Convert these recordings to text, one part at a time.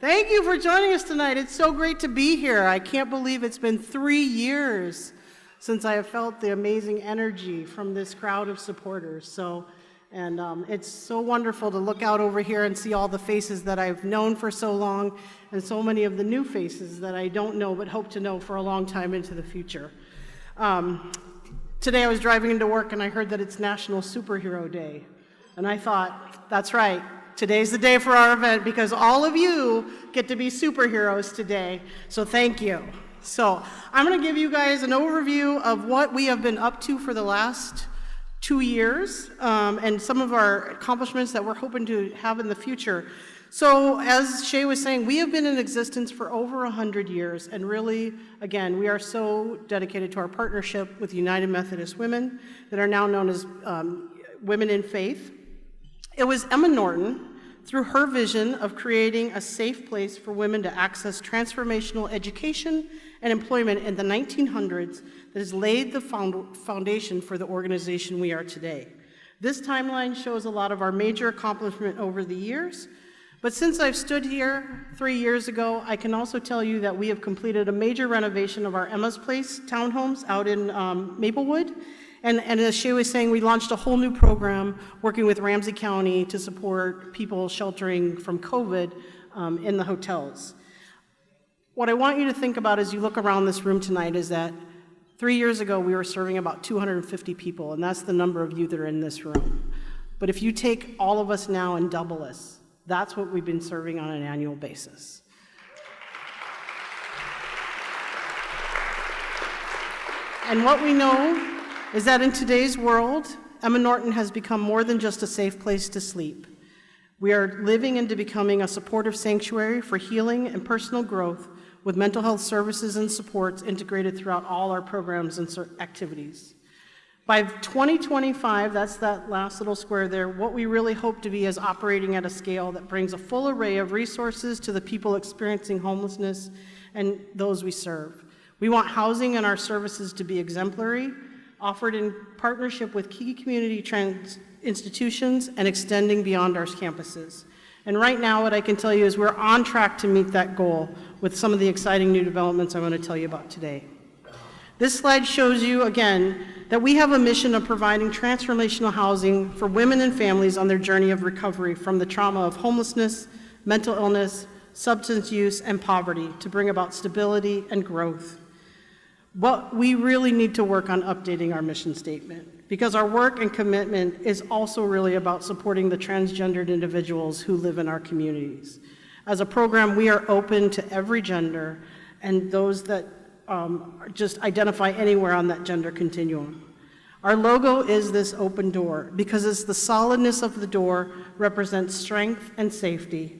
Thank you for joining us tonight. It's so great to be here. I can't believe it's been 3 years since I have felt the amazing energy from this crowd of supporters. It's so wonderful to look out over here and see all the faces that I've known for so long, and so many of the new faces that I don't know but hope to know for a long time into the future. Today I was driving into work and I heard that it's National Superhero Day. And I thought, that's right, today's the day for our event because all of you get to be superheroes today. So thank you. So I'm going to give you guys an overview of what we have been up to for the last 2 years and some of our accomplishments that we're hoping to have in the future. So as Shay was saying, we have been in existence for over 100 years, and really, again, we are so dedicated to our partnership with United Methodist Women that are now known as Women in Faith. It was Emma Norton, through her vision of creating a safe place for women to access transformational education and employment in the 1900s, that has laid the foundation for the organization we are today. This timeline shows a lot of our major accomplishment over the years. But since I've stood here 3 years ago, I can also tell you that we have completed a major renovation of our Emma's Place townhomes out in Maplewood. And as Shay was saying, we launched a whole new program working with Ramsey County to support people sheltering from COVID in the hotels. What I want you to think about as you look around this room tonight is that 3 years ago, we were serving about 250 people, and that's the number of you that are in this room. But if you take all of us now and double us, that's what we've been serving on an annual basis. And what we know is that in today's world, Emma Norton has become more than just a safe place to sleep. We are living into becoming a supportive sanctuary for healing and personal growth with mental health services and supports integrated throughout all our programs and activities. By 2025, that's that last little square there, what we really hope to be is operating at a scale that brings a full array of resources to the people experiencing homelessness and those we serve. We want housing and our services to be exemplary, offered in partnership with key community institutions and extending beyond our campuses. And right now, what I can tell you is we're on track to meet that goal with some of the exciting new developments I want to tell you about today. This slide shows you, again, that we have a mission of providing transformational housing for women and families on their journey of recovery from the trauma of homelessness, mental illness, substance use, and poverty to bring about stability and growth. But we really need to work on updating our mission statement because our work and commitment is also really about supporting the transgendered individuals who live in our communities. As a program, we are open to every gender and those that just identify anywhere on that gender continuum. Our logo is this open door because it's the solidness of the door represents strength and safety,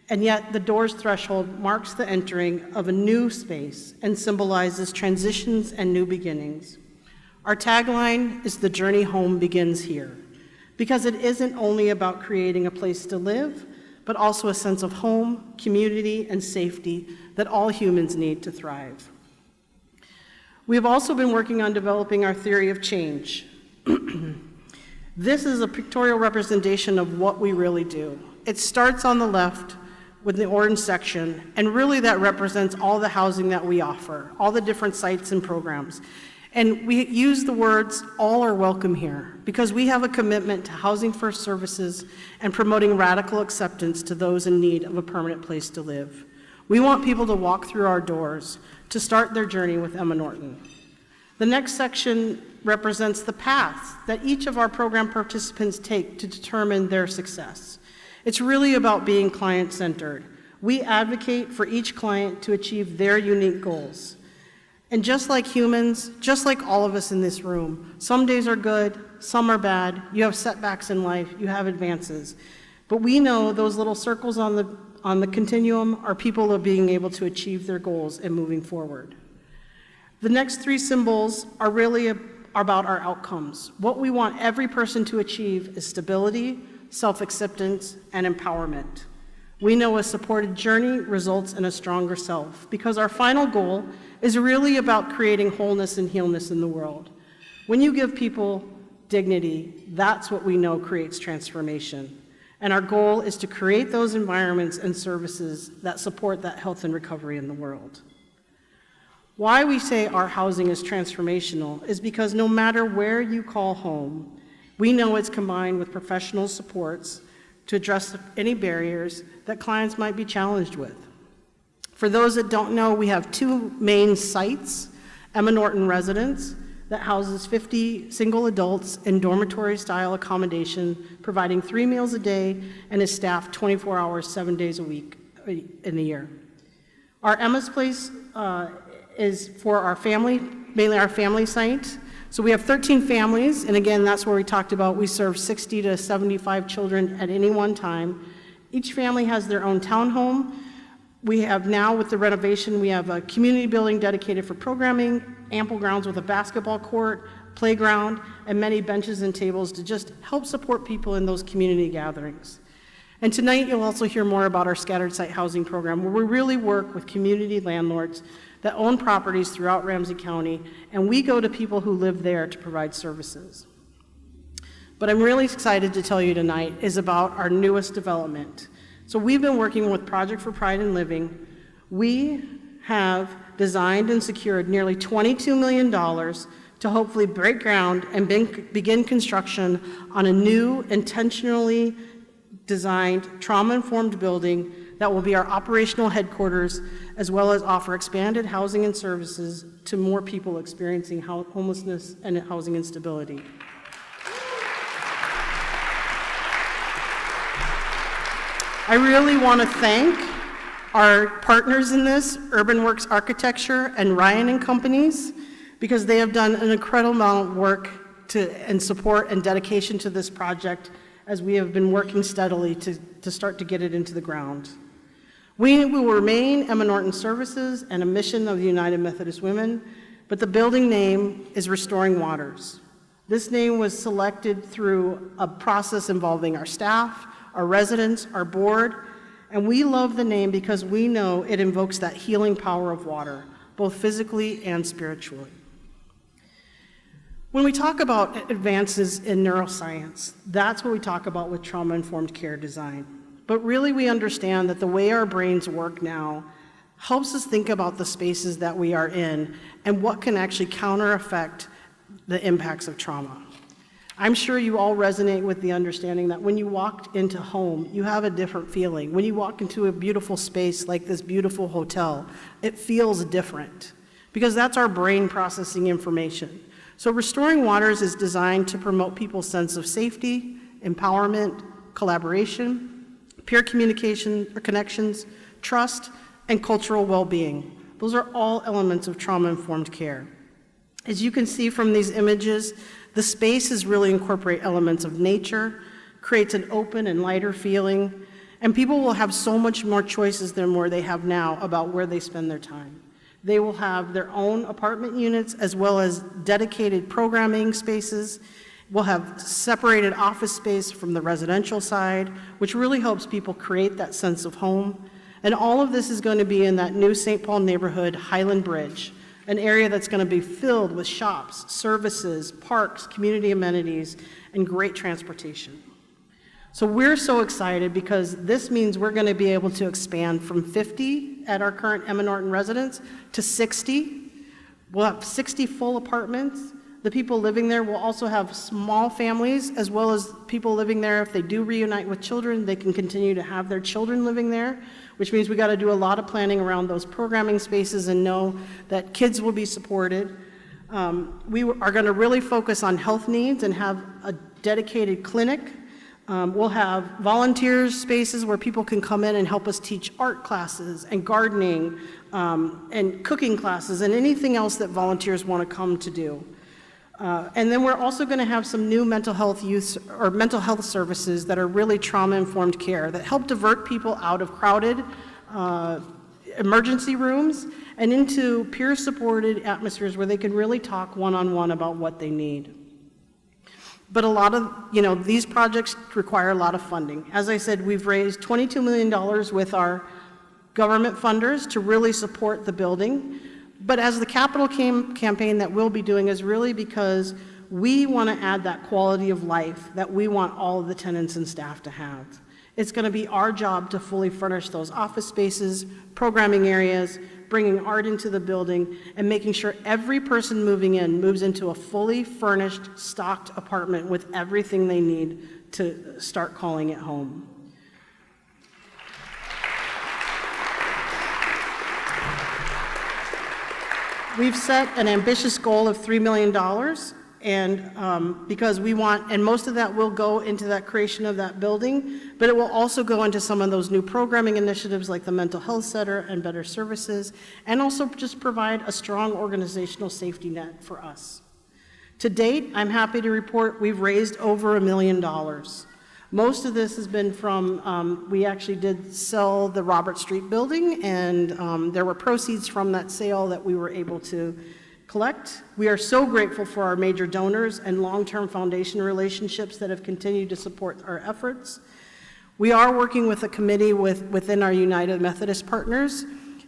and yet the door's threshold marks the entering of a new space and symbolizes transitions and new beginnings. Our tagline is "The journey home begins here," because it isn't only about creating a place to live, but also a sense of home, community, and safety that all humans need to thrive. We have also been working on developing our theory of change. This is a pictorial representation of what we really do. It starts on the left with the orange section, and really that represents all the housing that we offer, all the different sites and programs. And we use the words, "all are welcome here," because we have a commitment to housing first services and promoting radical acceptance to those in need of a permanent place to live. We want people to walk through our doors to start their journey with Emma Norton. The next section represents the paths that each of our program participants take to determine their success. It's really about being client-centered. We advocate for each client to achieve their unique goals. And just like humans, just like all of us in this room, some days are good, some are bad, you have setbacks in life, you have advances. But we know those little circles on the continuum are people of being able to achieve their goals and moving forward. The next three symbols are really about our outcomes. What we want every person to achieve is stability, self-acceptance, and empowerment. We know a supported journey results in a stronger self because our final goal is really about creating wholeness and healness in the world. When you give people dignity, that's what we know creates transformation. And our goal is to create those environments and services that support that health and recovery in the world. Why we say our housing is transformational is because no matter where you call home, we know it's combined with professional supports to address any barriers that clients might be challenged with. For those that don't know, we have two main sites, Emma Norton Residence, that houses 50 single adults in dormitory-style accommodation, providing 3 meals a day and is staffed 24 hours, 7 days a week in the year. Our Emma's Place is for our family, mainly our family site. So we have 13 families, and again, that's where we talked about we serve 60 to 75 children at any one time. Each family has their own townhome. We have now, with the renovation, we have a community building dedicated for programming, ample grounds with a basketball court, playground, and many benches and tables to just help support people in those community gatherings. And tonight, you'll also hear more about our scattered site housing program, where we really work with community landlords that own properties throughout Ramsey County, and we go to people who live there to provide services. But I'm really excited to tell you tonight is about our newest development. So we've been working with Project for Pride in Living. We have designed and secured nearly $22 million to hopefully break ground and begin construction on a new, intentionally designed, trauma-informed building that will be our operational headquarters, as well as offer expanded housing and services to more people experiencing homelessness and housing instability. I really want to thank our partners in this, Urban Works Architecture and Ryan and Companies, because they have done an incredible amount of work and support and dedication to this project as we have been working steadily to start to get it into the ground. We will remain Emma Norton Services and a mission of the United Methodist Women, but the building name is Restoring Waters. This name was selected through a process involving our staff, our residents, our board, and we love the name because we know it invokes that healing power of water, both physically and spiritually. When we talk about advances in neuroscience, that's what we talk about with trauma-informed care design. But really we understand that the way our brains work now helps us think about the spaces that we are in and what can actually counter-affect the impacts of trauma. I'm sure you all resonate with the understanding that when you walk into home, you have a different feeling. When you walk into a beautiful space like this beautiful hotel, it feels different because that's our brain processing information. So Restoring Waters is designed to promote people's sense of safety, empowerment, collaboration, peer communication or connections, trust, and cultural well-being. Those are all elements of trauma-informed care. As you can see from these images, the spaces really incorporate elements of nature, creates an open and lighter feeling, and people will have so much more choices than where they have now about where they spend their time. They will have their own apartment units as well as dedicated programming spaces. We'll have separated office space from the residential side, which really helps people create that sense of home. And all of this is going to be in that new St. Paul neighborhood, Highland Bridge, an area that's going to be filled with shops, services, parks, community amenities, and great transportation. So we're so excited because this means we're going to be able to expand from 50 at our current Emma Norton residence to 60. We'll have 60 full apartments. The people living there will also have small families, as well as people living there. If they do reunite with children, they can continue to have their children living there, which means we got to do a lot of planning around those programming spaces and know that kids will be supported. We are going to really focus on health needs and have a dedicated clinic. We'll have volunteer spaces where people can come in and help us teach art classes and gardening and cooking classes and anything else that volunteers want to come to do. And then we're also going to have some new mental health services that are really trauma-informed care that help divert people out of crowded emergency rooms and into peer-supported atmospheres where they can really talk one-on-one about what they need. But a lot of, these projects require a lot of funding. As I said, we've raised $22 million with our government funders to really support the building. But as the capital campaign that we'll be doing is really because we want to add that quality of life that we want all of the tenants and staff to have. It's going to be our job to fully furnish those office spaces, programming areas, bringing art into the building, and making sure every person moving in moves into a fully furnished, stocked apartment with everything they need to start calling it home. We've set an ambitious goal of $3 million, and because we want, and most of that will go into that creation of that building, but it will also go into some of those new programming initiatives like the mental health center and better services, and also just provide a strong organizational safety net for us. To date, I'm happy to report we've raised over $1 million. Most of this has been from, we actually did sell the Robert Street building, and there were proceeds from that sale that we were able to collect. We are so grateful for our major donors and long-term foundation relationships that have continued to support our efforts. We are working with a committee within our United Methodist partners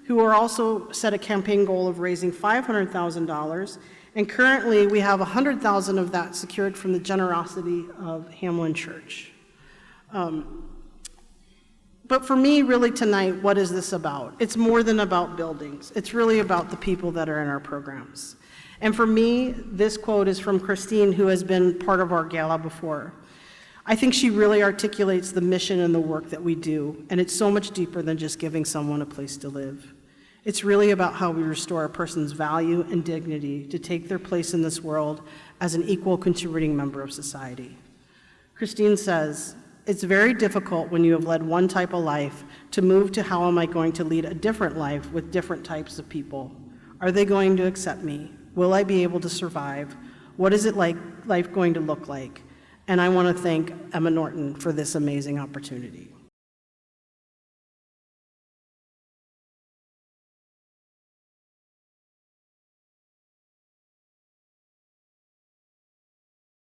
who are also set a campaign goal of raising $500,000, and currently we have $100,000 of that secured from the generosity of Hamlin Church. But for me, really tonight, what is this about? It's more than about buildings. It's really about the people that are in our programs. And for me, this quote is from Christine, who has been part of our gala before. I think she really articulates the mission and the work that we do, and it's so much deeper than just giving someone a place to live. It's really about how we restore a person's value and dignity to take their place in this world as an equal contributing member of society. Christine says, "It's very difficult when you have led one type of life to move to how am I going to lead a different life with different types of people? Are they going to accept me? Will I be able to survive? What is it like life going to look like?" And I want to thank Emma Norton for this amazing opportunity.